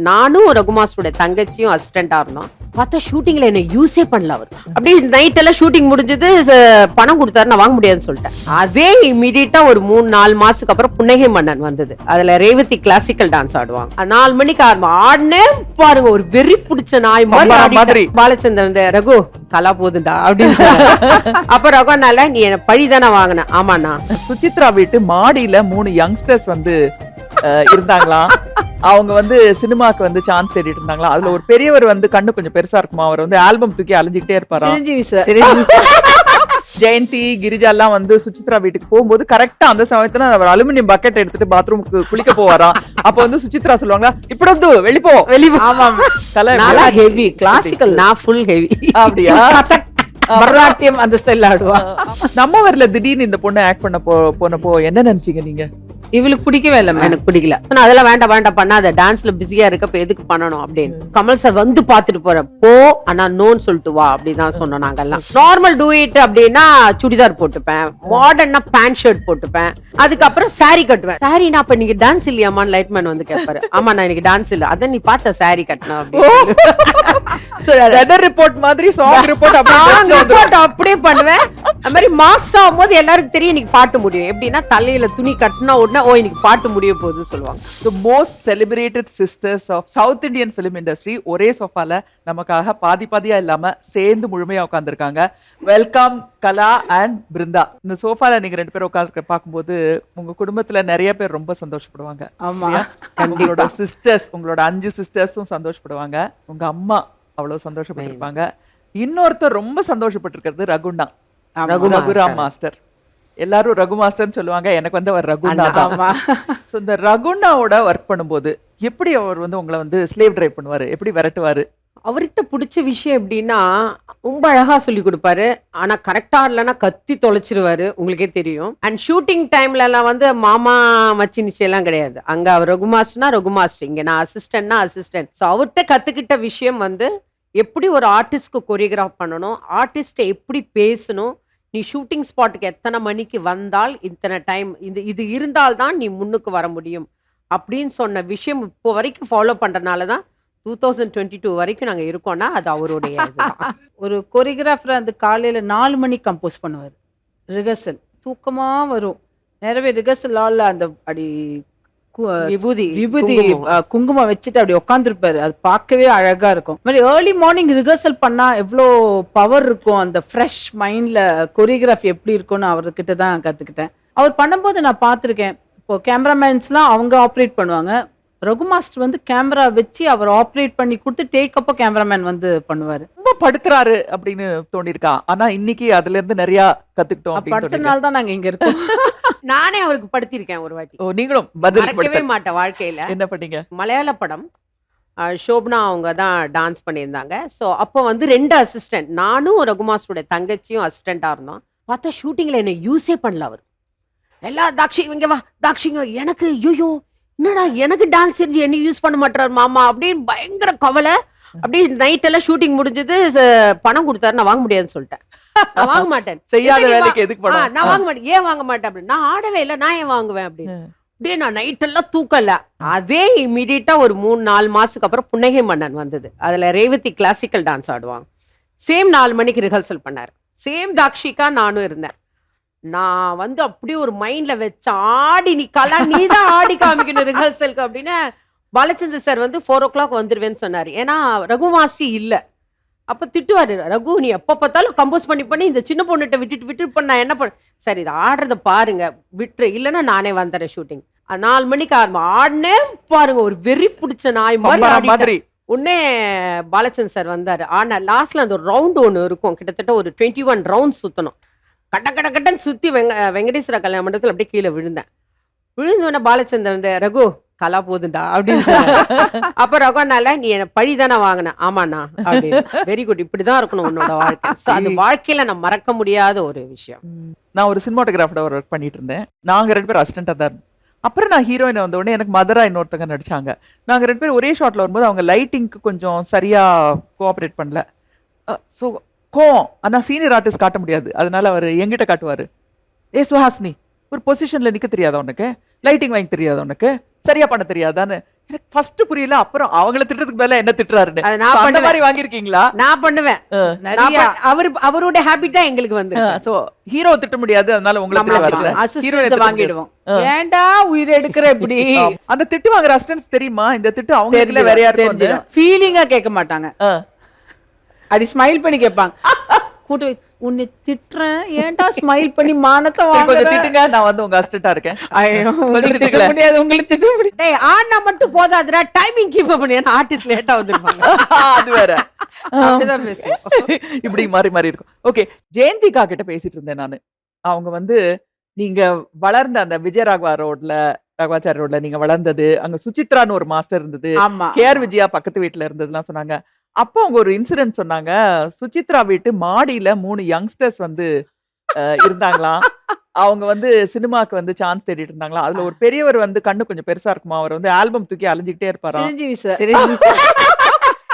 நானும் ரகுமாஸ்டருடைய தங்கச்சியும் அசிஸ்டண்டா இருந்தோம். பார்த்தா ஷூட்டிங்ல என்ன யூஸே பண்ணல அவர். அப்படியே நைட் எல்லாம் ஷூட்டிங் முடிஞ்சது, பணம் கொடுத்தாரு, நான் வாங்க முடியாதுன்னு சொல்லிட்டேன். அதே இமீடியட்டா ஒரு 3-4 மாசத்துக்கு அப்புறம் புன்னகை மன்னன் வந்தது. அதுல ரேவதி கிளாசிக்கல் டான்ஸ் ஆடுவாங்க. 4 மணிக்கு ஆடினே பாருங்க, ஒரு வெறி பிடிச்ச நாய் மாதிரி பாலச்சந்திரன் ரகு கலா போதுண்டா அப்படின்னு. அப்ப ரகுனால நீ என்ன பழிதானே வாங்கின. ஆமாண்ணா. சுசித்ரா வீட்டு மாடியில 3 யங்ஸ்டர்ஸ் வந்து இருந்தாங்களாம். அவங்க வந்து சினிமாக்கு வந்து சான்ஸ் தேடிட்டு இருந்தாங்களா. அதுல ஒரு பெரியவர் வந்து கண்ணு கொஞ்சம் பெருசா இருக்குமா, அவர் வந்து ஆல்பம் தூக்கி அலைஞ்சிக்கிட்டே இருப்பாராம். ஜெயந்தி கிரிஜா எல்லாம் வந்து சுசித்ரா வீட்டுக்கு போகும்போது கரெக்டா அந்த சமயத்துல அவர் அலுமினியம் பக்கெட் எடுத்துட்டு பாத்ரூமுக்கு குளிக்க போவாராம். அப்ப வந்து சுசித்ரா சொல்லுவாங்க, இப்படி வந்து வெளிப்போ. ஆமா, ஹெவி கிளாசிக்கல், நான் ஃபுல் ஹெவி. அப்படியா? பரதநாட்டியம் அந்த ஸ்டைல்ல ஆடுவா. நம்ம வரல திடீர்னு இந்த பொண்ணு ஆக்ட் பண்ண போனப்போ என்ன நினைச்சீங்க நீங்க? இவளுக்கு பிடிக்கவே இல்லை, எனக்கு பிடிக்கல. அதெல்லாம் வேண்டாம் பண்ணாத, டான்ஸ்ல பிஸியா இருக்கப்ப எதுக்கு பண்ணணும் அப்படின்னு. கமல் சார் வந்து பாத்துட்டு போற போ, ஆனா நோன்னு சொல்லிட்டு வா அப்படிதான் சொன்னோம் நாங்கெல்லாம். நார்மல் டூயிட் அப்படின்னா சுடிதார் போட்டுப்பேன், மாடர்னா பேண்ட் ஷர்ட் போட்டுப்பேன், அதுக்கப்புறம் சாரி கட்டுவேன். சாரினா அப்ப நீங்க டான்ஸ் இல்லையாமான்னு லைட்மேன் வந்து கேட்பாரு. ஆமா நான் எனக்கு டான்ஸ் இல்ல, அதான் நீ பார்த்த சாரி கட்டணும் வெதர் ரிப்போர்ட் மாதிரி சாங் ரிப்போர்ட் அப்படியே பண்ணுவேன். அது மாதிரி மாஸ்டர் ஆகும்போது எல்லாருக்கும் தெரியும் இன்னைக்கு பாட்டு முடியும். எப்படின்னா தலையில துணி கட்டினா உடனே ஓ இன்னைக்கு பாட்டு முடிய போகுது சொல்லுவாங்க. The most celebrated sisters of South Indian film industry ஒரே சோஃபால நமக்காக பாதியா இல்லாம சேர்ந்து முழுமையா உட்கார்ந்துருக்காங்க. Welcome Kala and Brinda. இந்த சோஃபால நீங்க 2 பேரும் உட்கார்ந்து பார்க்கும்போது உங்க குடும்பத்துல நிறைய பேர் ரொம்ப சந்தோஷப்படுவாங்க. ஆமா, உங்களோட சிஸ்டர்ஸ், உங்களோட 5 சிஸ்டர்ஸும் சந்தோஷப்படுவாங்க. உங்க அம்மா அவ்வளவு சந்தோஷப்பட்டிருப்பாங்க. இன்னொருத்தர் ரொம்ப சந்தோஷப்பட்டிருக்கிறது ரகுண்ணா, ரகுராம் மாஸ்டர். எல்லாரும் ரகு மாஸ்டர்னு சொல்லுவாங்க, எனக்கு வந்து அவர் ரகுண்ணா தான். சோ இந்த ரகுண்ணாவோட ஒர்க் பண்ணும்போது எப்படி அவர் வந்து உங்களை வந்து ஸ்லேவ் டிரைவ் பண்ணுவாரு, எப்படி விரட்டுவாரு? அவர்கிட்ட பிடிச்ச விஷயம் எப்படின்னா ரொம்ப அழகா சொல்லி கொடுப்பாரு. ஆனா கரெக்டா இல்லைன்னா கத்தி தொலைச்சிருவாரு, உங்களுக்கே தெரியும். அண்ட் ஷூட்டிங் டைம்ல எல்லாம் வந்து மாமா மச்சி நிச்சயம் கிடையாது. அங்க அவர் ரகு மாஸ்டர்னா ரகு மாஸ்டர், இங்க நான் அசிஸ்டன்ட்னா அசிஸ்டன்ட். ஸோ அவர்கிட்ட கத்துக்கிட்ட விஷயம் வந்து எப்படி ஒரு ஆர்டிஸ்ட்க்கு கொரியோகிராஃப் பண்ணணும், ஆர்டிஸ்ட எப்படி பேசணும், நீ ஷூட்டிங் ஸ்பாட்டுக்கு எத்தனை மணிக்கு வந்தால் இத்தனை டைம் இது இருந்தால்தான் நீ முன்னுக்கு வர முடியும் அப்படின்னு சொன்ன விஷயம் இப்போ வரைக்கும் ஃபாலோ பண்றதுனால தான் 2022 வரைக்கும் நாங்க இருக்கோம்னா அது அவருடைய ஒரு கொரியோகிராஃபர் அந்த காலையில 4 மணிக்கு கம்போஸ் பண்ணுவார். ரிஹர்சல் தூக்கமா வரும், நிறைய ரிஹர்சல் ஆள்ல அந்த அப்படி விபூதி குங்குமம் வச்சுட்டு அப்படி உட்காந்துருப்பாரு. அது பார்க்கவே அழகா இருக்கும். மாதிரி ஏர்லி மார்னிங் ரிஹர்சல் பண்ணா எவ்வளோ பவர் இருக்கும், அந்த ஃப்ரெஷ் மைண்ட்ல கொரியோகிராஃபி எப்படி இருக்கும்னு அவர்கிட்ட தான் கத்துக்கிட்டேன். அவர் பண்ணும்போது நான் பார்த்துருக்கேன். இப்போ கேமராமேன்ஸ்லாம் அவங்க ஆப்ரேட் பண்ணுவாங்க, ரகு மாஸ்டர் வந்து கேமரா வச்சு அவர் ஆப்ரேட் பண்ணி கொடுத்து டேக் அப்போ கேமராமேன் வந்து பண்ணுவாரு. ரொம்ப படுத்துறாரு அப்படின்னு தோணிருக்கா. ஆனா இன்னைக்கு அதுல இருந்து நிறைய கத்துக்கிட்டோம். படுத்தனால தான் நாங்க இங்க இருக்கோம். நானே அவருக்கு படுத்திருக்கேன் ஒரு வாட்டி. நீங்களும் மறக்கவே மாட்டேன் வாழ்க்கையில. என்ன பண்ணீங்க? மலையாள படம், ஷோப்னா அவங்க தான் டான்ஸ் பண்ணியிருந்தாங்க. ஸோ அப்போ வந்து 2 அசிஸ்டன்ட், நானும் ரகுமாஸ்டருடைய தங்கச்சியும் அசிஸ்டண்டா இருந்தோம். பார்த்தா ஷூட்டிங்ல என்ன யூஸே பண்ணல அவர். எல்லா தாக்ஷி இங்க வா, தாக்ஷிங்க எனக்கு ஐயோ என்னடா எனக்கு டான்ஸ் தெரிஞ்சு என்ன யூஸ் பண்ண மாட்டாரு மாமா அப்படின்னு பயங்கர கவலை. அப்படி நைட் எல்லாம் ஷூட்டிங் முடிஞ்சது, பணம் கொடுத்தாரு, நான் வாங்க முடியாதுன்னு சொல்லிட்டேன். நான் வாங்க மாட்டேன், செய்யாத வேலைக்கு எதுக்கு பணம்? நான் வாங்க மாட்டேன். ஏன் வாங்க மாட்டேன் அப்படின்னு, நான் ஆடவே இல்லை, நான் ஏன் வாங்குவேன் அப்படின்னு. அப்படியே நான் நைட் எல்லாம் தூக்கல. அதே இமீடியட்டா ஒரு 3-4 மாசத்துக்கு அப்புறம் புன்னகை மன்னன் வந்தது. அதுல ரேவதி கிளாசிக்கல் டான்ஸ் ஆடுவாங்க. சேம் 4 மணிக்கு ரிஹர்சல் பண்ணாரு. சேம் தாக்ஷிகா நானும் இருந்தேன். நான் வந்து அப்படியே ஒரு மைண்ட்ல வச்ச ஆடி நீ கலா நீ தான் ஆடி காமிக்கணும் ரிஹர்சலுக்கு அப்படின்னு. பாலச்சந்திர சார் வந்து 4 o'clock வந்துருவேன்னு சொன்னாரு. ஏன்னா ரகு மாஸ்டர் இல்ல. அப்ப திட்டுவாரு, ரகு நீ எப்ப பார்த்தாலும் கம்போஸ் பண்ணி இந்த சின்ன பொண்ணுகிட்ட விட்டு பண்ண என்ன பண்ண. சரி இதை ஆடுறத பாருங்க, விட்டுரு, இல்லைன்னா நானே வந்துறேன் ஷூட்டிங். 4 மணிக்கு ஆடினே பாருங்க, ஒரு வெறி பிடிச்ச நாய் மாதிரி. உடனே பாலச்சந்திர சார் வந்தாரு. ஆனா லாஸ்ட்ல அந்த ஒரு ரவுண்ட் ஒண்ணு இருக்கும், கிட்டத்தட்ட ஒரு 21 ரவுண்ட் சுத்தணும். கட்டன்னு சுத்தி வெங்கடேஸ்வர கல்யாண மண்டபத்தில் அப்படியே கீழே விழுந்தோடனே பாலச்சந்திரன் வந்து ரகு கலா போதுண்டா அப்படின்னு. அப்ப ரகுனால நீ என்ன பழிதானே வாங்கின. ஆமாண்ணா அப்படின்னு. வெரி குட், இப்படிதான் இருக்கணும் உன்னோட வாழ்க்கை. அந்த வாழ்க்கையில நான் மறக்க முடியாத ஒரு விஷயம். நான் ஒரு சினிமாட்டோகிராஃபர் ஒர்க் பண்ணிட்டு இருந்தேன். நாங்க 2 பேரும் அசிஸ்டண்டா தான் இருந்தோம். அப்புறம் நான் ஹீரோயின் வந்த உடனே எனக்கு மதரா இன்னொருத்தங்க நடிச்சாங்க. நாங்க 2 பேரும் ஒரே ஷாட்ல வரும்போது அவங்க லைட்டிங்க்கு கொஞ்சம் சரியா கோஆபரேட் பண்ணல. ஸோ கோவம், ஆனா சீனியர் ஆர்டிஸ்ட் காட்ட முடியாது, அதனால அவர் எங்கிட்ட காட்டுவாரு. ஏ சுஹாசினி, ஒரு பொசிஷன்ல நிக்க தெரியாத உனக்கு, லைட்டிங் வாங்கி தெரியாத உனக்கு, சரியா பண்ண தெரியாதான்னு எனக்கு ஃபர்ஸ்ட் புரியல, அப்புறம் அவங்கள திட்டுறதுக்கு பதிலா என்ன திட்டுறாருன்னு. அதை So, நான் அந்த பண்ணுவேன் மாதிரி வாங்கியிருக்கீங்களா? நான் பண்ணுவேன் நிறைய அவரோட ஹேபிட்டா எங்களுக்கு வந்து சோ ஹீரோ திட்ட முடியாது, அதனால உங்களை நம்மள திட்டுவாரு. திட்டுவாங்க. அசிஸ்டன்ஸ் வாங்கிடுவோம். ஏன்டா உயிர் எடுக்கிற இப்படி அந்த திட்டு வாங்குற அசிஸ்டன்ஸ் தெரியுமா? இந்த திட்டு அவங்க இல்ல வேற யாருக்கும் வந்து? தெரிஞ்சிடும். ஃபீலிங்கா கேட்க மாட்டாங்க, ஆ. அப்படி ஸ்மைல் பண்ணி கேட்பாங்க. கூட்டு வை, உன்னை திட்டுறேன் ஏன்டா ஸ்மைல் பண்ணி மானத்தை சரி, கொஞ்சம் வாங்குற? திட்டுங்க, நான் வந்து உங்க அசிஸ்டன்ட்டா இருக்கேன். ஐயோ, உங்களுக்கு திட்ட திட்டுங்களேன். முடியாது, உங்களுக்கு திட்ட முடியாது. டேய் ஆனா மட்டும் போதாதுடா, டைமிங் கீப் அப் பண்ணி ஆர்டிஸ்ட் லேட்டா வந்திருப்பாங்க அது வேற. அப்படிதான் பேசுவோம். இப்படி மாறி மாறி இருக்கும். ஓகே, ஜெயந்திகா கிட்ட பேசிட்டு இருந்தேன் நானு. அவங்க வந்து நீங்க வளர்ந்த அந்த விஜயராகவா ரோட்ல, ராகவாச்சாரி ரோட்ல நீங்க வளர்ந்தது, அங்க சுசித்ரான்னு ஒரு மாஸ்டர் இருந்தது, ஆமா, கேஆர் விஜயா பக்கத்து வீட்டுல இருந்ததுலாம் சொன்னாங்க. அப்போ அவங்க ஒரு இன்சிடென்ட் சொன்னாங்க. சுசித்ரா வீட்டு மாடியில 3 யங்ஸ்டர்ஸ் வந்து இருந்தாங்களாம். அவங்க வந்து சினிமாக்கு வந்து சான்ஸ் தேடிட்டு இருந்தாங்களா. அதுல ஒரு பெரியவர் வந்து கண்ணு கொஞ்சம் பெருசா இருக்குமா, அவர் வந்து ஆல்பம் தூக்கி அலைஞ்சிக்கிட்டே இருப்பாராம். சிரஞ்சீவி சார்.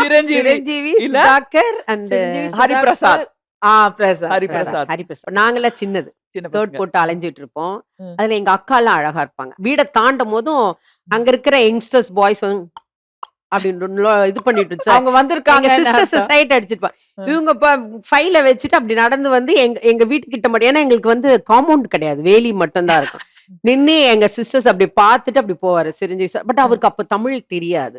சிரஞ்சீவி சிரஞ்சீவி, இல்ல? சுதாகர் and சிரஞ்சீவி ஹரிபிரசாத். பிரசாத். ஹரிபிரசாத். ஹரிபிரசாத். நாங்கெல்லாம் சின்னது சின்ன ஸ்கர்ட் பசங்க. போட்டு அலைஞ்சிட்டு இருப்போம். ம். அதுல எங்க அக்கா எல்லாம் அழகா இருப்பாங்க. வீட தாண்டும் போதும் அங்க இருக்கிற யங்ஸ்டர்ஸ் பாய்ஸ் வந்து அப்படின்னு இது பண்ணிட்டு இருந்துச்சு. அவங்க வந்திருக்காங்க. எங்க சிஸ்டர்ஸ் சைட் அடிச்சிருப்பாங்க. ம். இவங்க ஃபைல வச்சுட்டு அப்படி நடந்து வந்து எங்க வீட்டு கிட்ட மட்டும், ஏன்னா எங்களுக்கு வந்து காம்பவுண்ட் கிடையாது, வேலி மட்டும் தான் இருக்கும். நின்னு எங்க சிஸ்டர்ஸ் அப்படி பார்த்துட்டு அப்படி போவாரு சிரஞ்சீவி சார். பட் அவருக்கு அப்ப தமிழ் தெரியாது.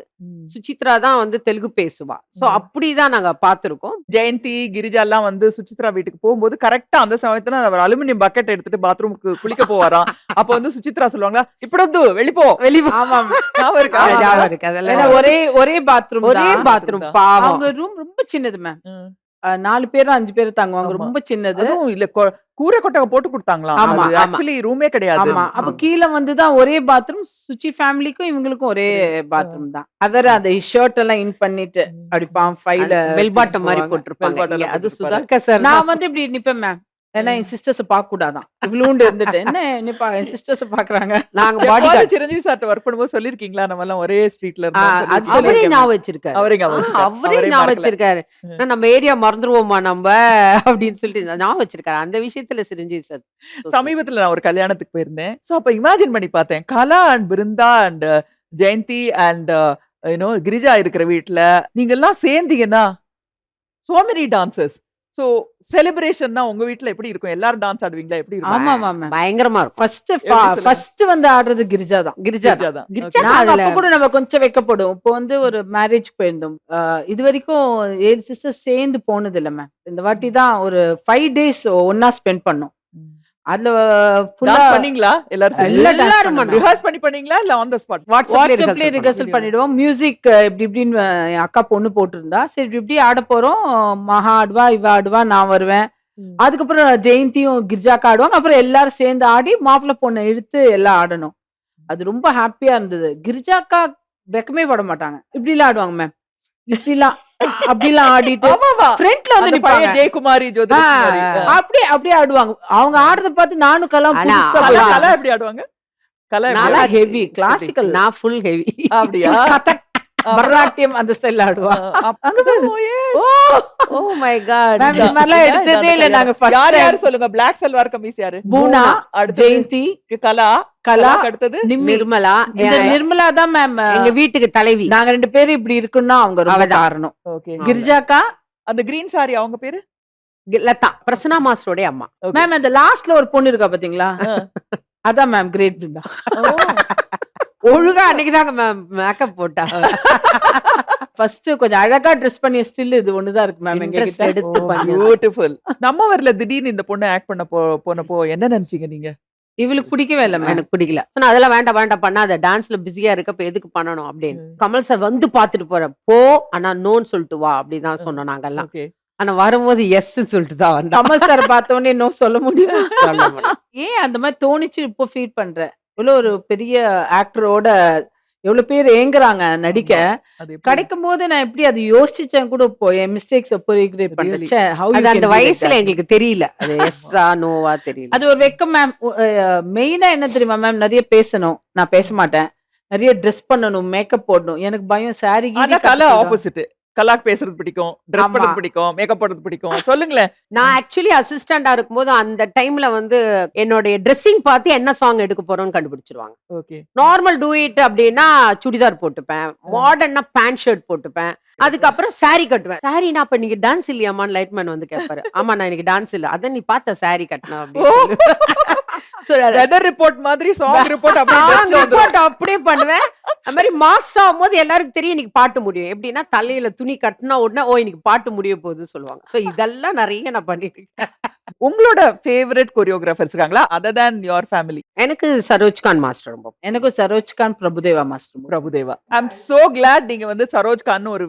சுசித்ரா தான் வந்து தெலுங்கு பேசுவா. சோ அப்படிதான் நாங்க பாத்துருக்கோம். ஜெயந்தி, கிரிஜா எல்லாம் வந்து சுசித்ரா வீட்டுக்கு போகும்போது கரெக்டா அந்த சமயத்துல அவர் அலுமினியம் பக்கெட் எடுத்துட்டு பாத்ரூமுக்கு குளிக்க போவாராம். அப்ப வந்து சுசித்ரா சொல்லுவாங்களா, இப்படி வெளிப்போ ஆமா, ஞாபகம் இருக்கா? ஞாபகம் இருக்கு அதெல்லாம். ஏன்னா ஒரே பாத்ரூம், ஒரே பாத்ரூம் பாவம். அவங்க ரூம் ரொம்ப சின்னது மேம். ம். 4 பேரும் 5 பேரும் தாங்குவாங்க, ஆமா. ரொம்ப சின்னது. அதுவும் இல்ல கூரை கொட்டகை போட்டு கொடுத்தாங்களாம். ஆமா, அது ஆமா. ஆக்சுவலி ரூமே கிடையாது. ஆமா, அப்ப கீழ வந்துதான் ஒரே பாத்ரூம். சுச்சி ஃபேமிலிக்கும் இவங்களுக்கும் ஒரே பாத்ரூம் தான். அவர் அந்த ஷர்ட் எல்லாம் இன் பண்ணிட்டு அடிப்பான் ஃபைல பெல் பாட்டம் மாதிரி போட்டிருப்பாங்க. Bell bottom இங்க அது போட்டிருப்பாரு. சுதாகர் சார். நான் வந்து இப்படி நிப்பேன் மேம். ஏன்னா என் சிஸ்டர்ஸ் பார்க்க கூடாதான், இவ்வளோண்டு இருந்துட்டு என்ன நிப்பா என் சிஸ்டர்ஸ் பாக்குறாங்க. நாங்க பாடி பாடி சிரஞ்சீவி சார்ட்ட ஒர்க் பண்ணும்போது சொல்லிருக்கீங்களா, நம்ம எல்லாம் ஒரே ஸ்ட்ரீட்ல அது இருந்தோம்? அவரே சொல்லிருக்கேன். ஞாபகம் வச்சிருக்காரு. அவரே ஞாபகம் வச்சிருக்காரு. அவரே அவரே ஞாபகம் மறக்கல. வச்சிருக்காரு. ஆனா, நம்ம ஏரியா மறந்துருவோமா நம்ம அப்படின்னு சொல்லிட்டு ஞாபகம் வச்சிருக்காரு. அந்த விஷயத்துல சிரஞ்சீவி சார் சமீபத்துல நான் ஒரு கல்யாணத்துக்கு போயிருந்தேன். சோ அப்ப இமேஜின் பண்ணி பார்த்தேன், Kala and Brinda and Jayanthi and Girija இருக்கிற வீட்ல நீங்க எல்லாம் சேர்ந்தீங்கன்னா சோ மெனி டான்சர்ஸ். சோ செலிப்ரேஷன்னா உங்க வீட்ல எப்படி இருக்கும்? எல்லாரும் டான்ஸ் ஆடுவீங்களா? எப்படி இருக்கும்? ஆமா மேம். பயங்கரமா இருக்கும். ஃபர்ஸ்ட் வந்து ஆடுறது கிரிஜா தான். கிரிஜா கிரிஜா தான். கிரிஜா Okay. நாங்க அதுல அப்ப கூட நம்ம கொஞ்சம் வைக்கப்படும். இப்போ வந்து ஒரு மேரேஜ் போயிருந்தோம். இது வரைக்கும் 7 சிஸ்டர் சேர்ந்து போனது இல்ல மேம். இந்த வாட்டி தான் ஒரு 5 days ஒன்னா ஸ்பெண்ட் பண்ணோம். அதுல ஃபுல்லா Dance பண்ணீங்களா? எல்லாரும் சேர்ந்து? எல்லாம் dance எல்லாரும் பண்ணோம். ரிஹர்ஸ் பண்ணீங்களா இல்ல ஆன் தி ஸ்பாட்? வாட்ஸ்அப்ல ரிஹர்சல் பண்ணிடுவோம். மியூசிக் இப்படி இப்படின்னு என் அக்கா பொண்ணு போட்டிருந்தா, சரி இப்படி இப்படி ஆட போறோம். மகா ஆடுவா, இவ ஆடுவா, நான் வருவேன். அதுக்கப்புறம் ஜெயந்தியும் கிரிஜாக்கா ஆடுவாங்க. அப்புறம் எல்லாரும் சேர்ந்து ஆடி மாப்பிள்ளை பொண்ணை இழுத்து எல்லாம் ஆடணும். அது ரொம்ப ஹாப்பியா இருந்தது. கிரிஜாக்கா வெக்கமே பட மாட்டாங்க, இப்படி எல்லாம் ஆடுவாங்க மேம். இப்படிலாம் அப்படிலாம் ஆடிட்டு ஃப்ரண்ட்ல வந்து அந்த நிப்பாங்க. பையன் ஜெயக்குமாரி, ஜோதிகுமாரி. அப்படியே ஆடுவாங்க. அவங்க ஆடுறத பார்த்து நானும் கலாம் ஆனா, புதுசா கலா போய் கலா எப்படி ஆடுவாங்க? கலா எப்படி நல்லா ஆடுவாங்க? ஹெவி கிளாசிக்கல், நான் ஃபுல் ஹெவி. அப்படியா? கதக், பரதநாட்டியம் அந்த ஸ்டைல்ல ஆடுவா. Oh my god. மேம் இந்த மாதிரிலாம் எடுத்ததே இல்ல நாங்க ஃபர்ஸ்ட் யார் யார் சொல்லுங்க? பிளாக் சல்வார் கமீஸ் யாரு? பூனா, அடுத்தது ஜெயந்தி, கலா, கலா, கலாக்கு அடுத்தது நிம்மி. நிர்மலா இந்த நிர்மலா தான் மேம். எங்க வீட்டுக்கு தலைவி. நாங்க 2 பேரும் இப்படி இருக்குன்னா அவங்க ரொம்ப அவதான். காரணம். ஓகே. கிரிஜாக்கா அந்த கிரீன் சாரி அவங்க பேரு? லதா, பிரசன்னா மாஸ்டரோட அம்மா. Okay. மேம் அந்த லாஸ்ட்ல ஒரு பொண்ணு இருக்கா பாத்தீங்களா, அதான் மேம் கிரேட் பிருந்தா. ஒழுங்கா அன்னைக்கு தாங்க மேக்கப் போட்டா. ஃபர்ஸ்ட் கொஞ்சம் அழகா ட்ரெஸ் பண்ணி ஸ்டில் இது ஒண்ணுதான் இருக்கு மேம் எங்க Interest கிட்ட. எடுத்து பண்ணி. பியூட்டிஃபுல். நம்ம வரல திடீர்னு இந்த பொண்ணு ஆக்ட் பண்ண போனப்போ என்ன நினைச்சீங்க நீங்க? இவளுக்கு பிடிக்கவே இல்ல மேம். எனக்கு பிடிக்கல. சொன்னா அதெல்லாம் வேண்டாம் பண்ணாத, டான்ஸ்ல பிஸியா இருக்கப்ப எதுக்கு பண்ணணும் அப்படின்னு. கமல் சார் வந்து பாத்துட்டு போற போ, ஆனா நோன்னு சொல்லிட்டு வா அப்படிதான் சொன்னோம் நாங்கெல்லாம். ஓகே. ஆனா வரும்போது எஸ் சொல்லிட்டு தான் வந்தா. கமல் சார் பார்த்த உடனே இன்னும் சொல்ல முடியும். சொல்ல முடியும். ஏன் அந்த மாதிரி தோணிச்சு இப்போ ஃபீல் பண்றேன். இவ்வளவு ஒரு பெரிய ஆக்டரோட எவ்வளவு பேர் ஏங்குறாங்க நடிக்க. அது எப்படி? கிடைக்கும் போது நான் எப்படி அது யோசிச்சேன் கூட, இப்போ என் மிஸ்டேக்ஸ் ரெக்ரெட் Really? பண்ணேன். அது அந்த வயசுல எங்களுக்கு தெரியல, அது எஸ்ஸா நோவா தெரியல. அது ஒரு வெக்கம் மேம். மெயினா என்ன தெரியுமா மேம், நிறைய பேசணும், நான் பேச மாட்டேன். நிறைய ட்ரெஸ் பண்ணணும், மேக்கப் போடணும், எனக்கு பயம். சாரி ஆனா கலா ஆப்போசிட். கலாக் பேசுறது பிடிக்கும், ட்ரெஸ் ஆமா. பண்றது பிடிக்கும், மேக்கப் போடுறது பிடிக்கும். சொல்லுங்களேன். நான் ஆக்சுவலி அசிஸ்டண்டா இருக்கும்போது அந்த டைம்ல வந்து என்னுடைய ட்ரெஸ்ஸிங் பார்த்து என்ன சாங் எடுக்க போறோம்னு கண்டுபிடிச்சிருவாங்க. ஓகே. நார்மல் டூ இட் அப்படின்னா சுடிதார் போட்டுப்பேன், மாடர்னா பேண்ட் ஷர்ட் போட்டுப்பேன், அதுக்கப்புறம் saree கட்டுவேன். சாரினா அப்ப நீங்க டான்ஸ் இல்லையாமான்னு லைட்மேன் வந்து கேட்பாரு. ஆமா நான் இன்னைக்கு டான்ஸ் இல்ல, அதான் நீ பார்த்த saree கட்டினா வெதர் ரிப்போர்ட் மாதிரி சாங் ரிப்போர்ட் அப்படியே பண்ணுவேன். அது மாதிரி மாஸ்டர் ஆகும்போது எல்லாருக்கும் தெரியும் இன்னைக்கு பாட்டு முடியும். எப்படின்னா தலையில துணி கட்டினா உடனே ஓ இன்னைக்கு பாட்டு முடிய போகுது சொல்லுவாங்க. சோ இதெல்லாம் நிறைய நான் பண்ணிருக்கேன். உங்களோட ஃபேவரட் கொரியோகிராஃபர்ஸ் இருக்காங்களா அதர் than your family? எனக்கு சரோஜ்கான் மாஸ்டர் ரொம்ப எனக்கும் Saroj Khan Prabhu Deva master. Prabhu Deva. I am so glad நீங்க வந்து சரோஜ் கான் ஒரு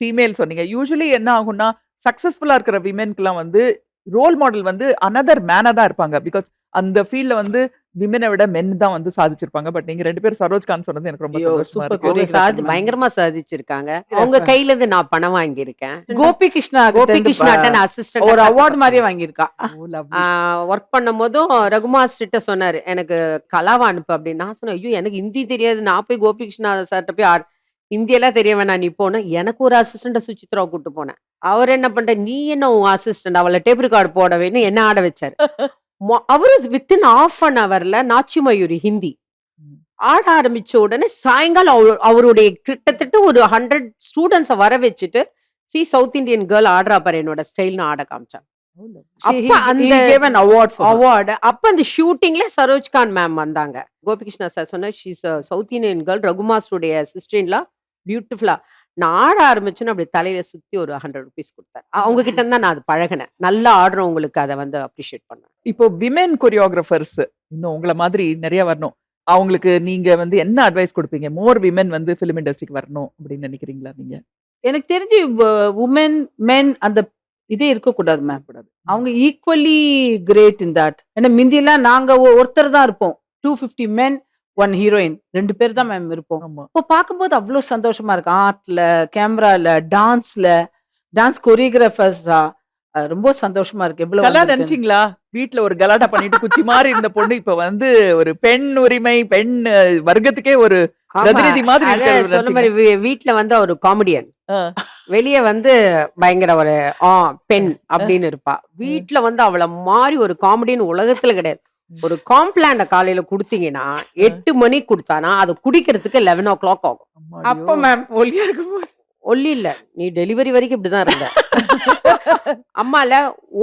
ஃபீமேல் சொன்னீங்க. யூசுவலி என்ன ஆகும்னா சக்சஸ்ஃபுல்லா இருக்கிற விமென்க்குலாம் வந்து ரோல் மாடல் வந்து அனதர் மேனா தான் இருப்பாங்க. பிகாஸ் அந்த ஃபீல்ட்ல வந்து விமெனை விட மென் தான் வந்து சாதிச்சிருப்பாங்க. பட் நீங்க 2 பேரும் சரோஜ் கான் சொன்னது எனக்கு ரொம்ப ஐயோ, சந்தோஷமா super இருக்கு. அவங்க choreographer ma'am. பயங்கரமா சாதிச்சிருக்காங்க. அவங்க கையில இருந்து நான் பணம் வாங்கியிருக்கேன். கோபி கிருஷ்ணா கோபி கிருஷ்ணாட்ட நான் ஒரு அசிஸ்டன்ட் அவார்ட் மாதிரியே வாங்கியிருக்கா. Oh, lovely. ஒர்க் பண்ணும் போதும் ரகுமாஸ் கிட்ட சொன்னாரு எனக்கு கலாவா அனுப்பு அப்படின்னு. நான் சொன்னேன் ஐயோ எனக்கு ஹிந்தி தெரியாது, நான் போய் கோபி கிருஷ்ணா சார்ட்ட போய் ஹிந்தியெல்லாம் தெரிய வேணாம் நீ போன. எனக்கு ஒரு அசிஸ்டண்ட சுசித்ரா கூட்டு போனேன். அவர் என்ன பண்ற நீ என்ன உன் அசிஸ்டன்ட் அவளை டேப் ரெக்கார்டு போடவேன்னு என்ன ஆட வச்சாரு. அவரு within half an hourல Nachi Mayuri Hindi ஆட ஆரம்பிச்ச உடனே சாயங்காலம் அவருடைய கிட்டத்தட்ட ஒரு 100 ஸ்டூடெண்ட்ஸ வர வச்சுட்டு சி சவுத் இந்தியன் கேர்ள் ஆடுறா பாரு என்னோட ஸ்டைல்னு ஆட காமிச்சாங்க. அப்ப அந்த அவார்டு அப்ப அந்த ஷூட்டிங்ல சரோஜ்கான் மேம் வந்தாங்க. கோபிகிருஷ்ணா சார் சொன்ன ஷீஸ் சவுத் இந்தியன் கேர்ள் ரகுமாஸ்டருடைய சிஸ்டர்ல பியூட்டிஃபுல்லா நான் ஆட ஆரம்பிச்சுன்னு அப்படி தலையில சுத்தி ஒரு 100 rupees கொடுத்தாரு. அவங்க கிட்ட இருந்தா நான் அது பழகினேன். நல்லா ஆடுறவங்களுக்கு அதை வந்து அப்ரிஷியேட் பண்ணேன். இப்போ விமென் கொரியோகிராஃபர்ஸ் இன்னும் உங்களை மாதிரி நிறைய வரணும். அவங்களுக்கு நீங்க வந்து என்ன அட்வைஸ் கொடுப்பீங்க? மோர் விமென் வந்து ஃபிலிம் இண்டஸ்ட்ரிக்கு வரணும் அப்படின்னு நினைக்கிறீங்களா நீங்க? எனக்கு தெரிஞ்சு உமன் மென் அந்த இதே இருக்கக்கூடாது மேம். அவங்க ஈக்குவலி கிரேட் இன் தட். ஏன்னா மிந்தியெல்லாம் நாங்க ஒருத்தர் தான் இருப்போம். 250 men 1 ஹீரோயின் 2 பேர் தான் மேம் இருப்போம். ஆமா. இப்போ பார்க்கும்போது அவ்வளோ சந்தோஷமா இருக்கு. ஆர்ட்ல, கேமரால, டான்ஸ் கொரியோகிராஃபர்ஸா ரொம்ப சந்தோஷமா இருக்கு. கலா எவ்வளவு நினைச்சீங்களா? வீட்ல ஒரு கலாட்டா பண்ணிட்டு குச்சி மாதிரி இருந்த பொண்ணு இப்ப வந்து ஒரு பெண் உரிமை பெண் வர்க்கத்துக்கே ஒரு பிரதிநிதி மாதிரி அத இருக்கிறது சொன்ன மாதிரி வீட்ல வந்து ஒரு காமெடியன், ஆ. வெளிய வந்து பயங்கர ஒரு பெண் அப்படின்னு இருப்பா. வீட்ல வந்து அவள மாதிரி ஒரு காமெடியன் உலகத்துல கிடையாது. ஒரு காம்ப்ளாண்ட காலையில குடுத்தீங்கன்னா 8 மணிக்கு கொடுத்தானா அதை குடிக்கிறதுக்கு 11 o'clock ஆகும். அம்மாடியோ. அப்போ மேம் ஒல்லியா இருக்கும்போது ஒல்லி இல்ல, நீ டெலிவரி வரைக்கும் இப்படிதான் இருந்த. அம்மால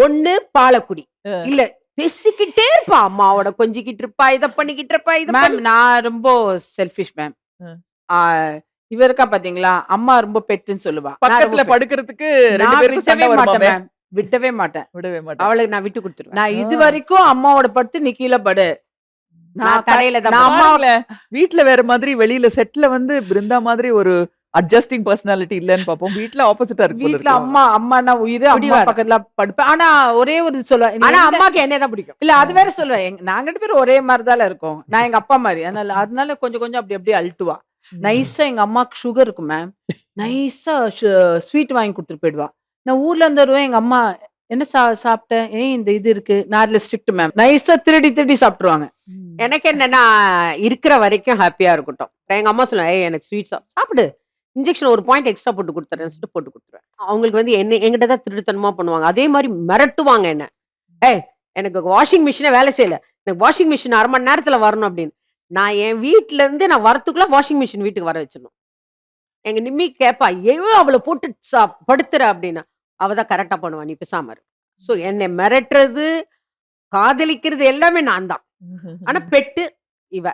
ஒண்ணு பாலக்குடி இல்ல பேசிக்கிட்டே இருப்பா. அம்மாவோட கொஞ்சிக்கிட்டு இருப்பா, இதை பண்ணிக்கிட்டு இருப்பா, இதை மேம் நான் ரொம்ப செல்ஃபிஷ் மேம். இவ இருக்கா பாத்தீங்களா, அம்மா ரொம்ப பெட்டுன்னு சொல்லுவா. பக்கத்துல படுக்கிறதுக்கு 2 நான் பேருக்கும் சண்டை விடவே மாட்டேன் வருமாமே. மேம், விடவே மாட்டேன். விடவே மாட்டேன். அவளுக்கு நான் விட்டு கொடுத்துருவேன். நான் இது வரைக்கும் அம்மாவோட படுத்து நீ கீழே படு. நான் தரையில தான் நான் அம்மா பாருங்களேன், வீட்ல வேற மாதிரி வெளியில செட்ல வந்து பிருந்தா மாதிரி ஒரு அட்ஜஸ்டிங் பர்சனாலிட்டி இல்லன்னு பாப்போம். வீட்ல ஆப்போசிட்டா இருக்கு போல வீட்ல இருக்கு. அம்மானா உயிர், அம்மா பிடிவாதம். பக்கத்துல படுப்பேன். ஆனா ஒரே ஒரு சொல்லுவேன், ஆனா அம்மாக்கு என்னதான் பிடிக்கும். இல்ல அது வேற சொல்லுவேன், நாங்க 2 பேரும் ஒரே மாதிரிதால இருக்கோம். நான் எங்க அப்பா மாதிரி, அதனால கொஞ்சம் கொஞ்சம் அப்படி அப்படியே அழுட்டுவா. நைஸா எங்க அம்மாக்கு சுகர் இருக்கும் மேம், நைஸா ஸ்வீட் வாங்கி கொடுத்துட்டு போயிடுவா. நான் ஊர்ல இருந்து வருவேன், எங்க அம்மா என்ன சாப்பிட்டேன், இந்த இது இருக்கு. நான் அதுல ஸ்ட்ரிக்ட் மேம், நைஸா திருடி சாப்பிட்டுருவாங்க. எனக்கு என்னன்னா இருக்கிற வரைக்கும் ஹாப்பியா இருக்கட்டும். எங்க அம்மா சொல்லுவேன் எனக்கு ஸ்வீட் சாப்பிடு, இன்ஜெக்ஷன் ஒரு பாயிண்ட் எக்ஸ்ட்ரா போட்டு கொடுத்துறேன்னு சொல்லிட்டு போட்டு கொடுத்துருவேன். அவங்களுக்கு வந்து என்ன எங்கிட்ட தான் திருடுத்தனமா பண்ணுவாங்க. அதே மாதிரி மிரட்டுவாங்க என்ன, எனக்கு வாஷிங் மிஷினே வேலை செய்யல, எனக்கு வாஷிங் மிஷின் 1/2 மணி நேரத்துல வரணும் அப்படின்னு. நான் என் வீட்டுல இருந்து நான் வரத்துக்குள்ள வாஷிங் மிஷின் வீட்டுக்கு வர வச்சிடணும். எங்க நிம்மி கேப்பா எவ்வளோ அவளை போட்டு படுத்துற அப்படின்னா, அவதான் கரெக்டா பண்ணுவா, நீ பேசாம இரு. சோ என்னை மிரட்டுறது காதலிக்கிறது எல்லாமே நான் தான். ஆனா பெட்டு இவ